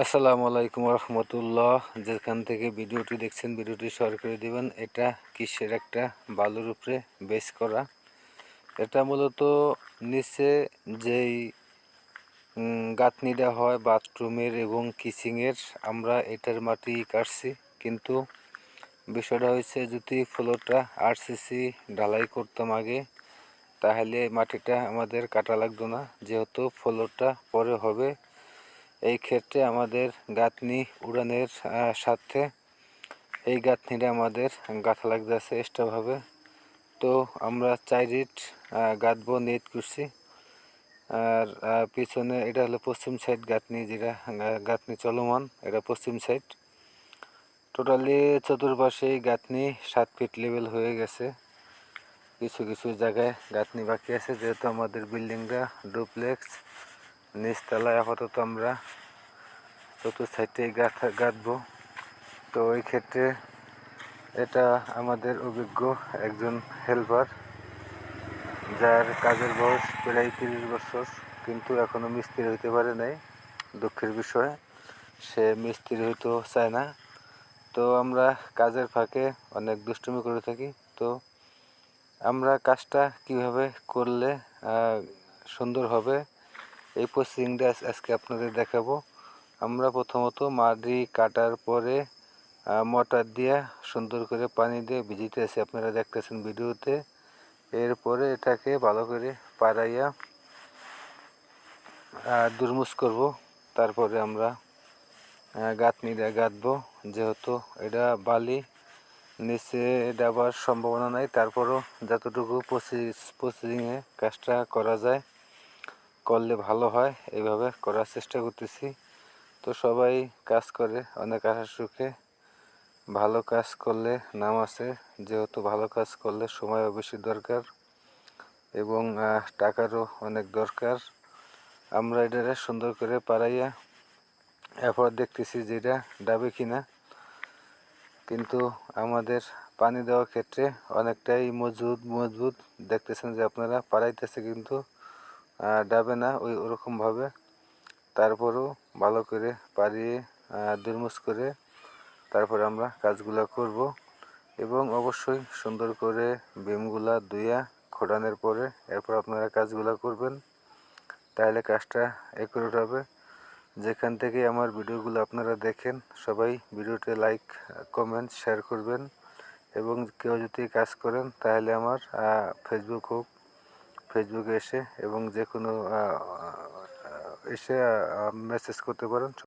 আসসালামু আলাইকুম রহমতুল্লাহ। যেখান থেকে ভিডিওটি দেখছেন ভিডিওটি শেয়ার করে দিবেন। এটা কিসের একটা বালুর উপরে বেস করা। এটা মূলত নিচে যেই গাঁথনিটা হয় বাথরুমের এবং কিচেনের, আমরা এটার মাটি কাটছি। কিন্তু বিষয়টা হয়েছে যদি ফ্লোরটা আরসিসি ঢালাই করতাম আগে, তাহলে মাটিটা আমাদের কাটা লাগতো না, যেহেতু ফ্লোরটা পরে হবে। এই ক্ষেত্রে আমাদের গাঁথনি উড়ানের সাথে এই গাঁথনিটা আমাদের গাঁথা লাগতেছে এক্সট্রাভাবে। তো আমরা 4 ইট গাঁথবো নেট করছি। আর পিছনে এটা হলো পশ্চিম সাইড গাঁথনি, যেটা গাঁথনি চলমান, এটা পশ্চিম সাইড। টোটালি চতুর্পাশেই গাঁথনি 7 ফিট লেভেল হয়ে গেছে। কিছু কিছু জায়গায় গাঁথনি বাকি আছে, যেহেতু আমাদের বিল্ডিংটা ডুপ্লেক্স। নিচতলায় আপাতত আমরা চতুর্থ সাইডে গাঁথবো। তো এই ক্ষেত্রে এটা আমাদের অভিজ্ঞ একজন হেল্পার, যার কাজের বয়স প্রায় 30 বছর, কিন্তু এখনও মিস্ত্রি হইতে পারে নাই। দুঃখের বিষয়, সে মিস্ত্রি হইতেও চায় না। তো আমরা কাজের ফাঁকে অনেক দুষ্টুমি করে থাকি। তো আমরা কাজটা কিভাবে করলে সুন্দর হবে, এই প্রসেসিংটা আজকে আপনাদের দেখাবো। আমরা প্রথমত মাটি কাটার পরে মোটর দিয়ে সুন্দর করে পানি দিয়ে ভিজিতেছি, আপনারা দেখতেছেন ভিডিওতে। এরপরে এটাকে ভালো করে পাড়াইয়া দুরমুজ করব। তারপরে আমরা গাঁথনিটা গাঁথবো, যেহেতু এটা বালি, নিচে ডাবার সম্ভাবনা নাই। তারপরও যতটুকু প্রসেসিংয়ে কাজটা করা যায় করলে ভালো হয়, এইভাবে করার চেষ্টা করতেছি। তো সবাই কাজ করে অনেক আশা সুখে। ভালো কাজ করলে নাম আছে, যেহেতু ভালো কাজ করলে সময়ও বেশি দরকার এবং টাকারও অনেক দরকার। আমরা এটারে সুন্দর করে পাড়াইয়া এরপর দেখতেছি যে এটা ডাবে কিনা। কিন্তু আমাদের পানি দেওয়ার ক্ষেত্রে অনেকটাই মজবুত দেখতেছেন যে আপনারা, পাড়াইতেছে কিন্তু ডাবে না ওরকমভাবে। তারপরেও ভালো করে পাড়িয়ে দুরমুজ করে তারপরে আমরা কাজগুলো করব। এবং অবশ্যই সুন্দর করে বিমগুলা ধুইয়া খোঁড়ানোর পরে এরপর আপনারা কাজগুলো করবেন, তাহলে কাজটা একুরেট হবে। যেখান থেকে আমার ভিডিওগুলো আপনারা দেখেন, সবাই ভিডিওতে লাইক কমেন্ট শেয়ার করবেন। এবং কেউ যদি কাজ করেন তাহলে আমার ফেসবুকে এসে এবং যে কোনো এসে মেসেজ করতে পারেন।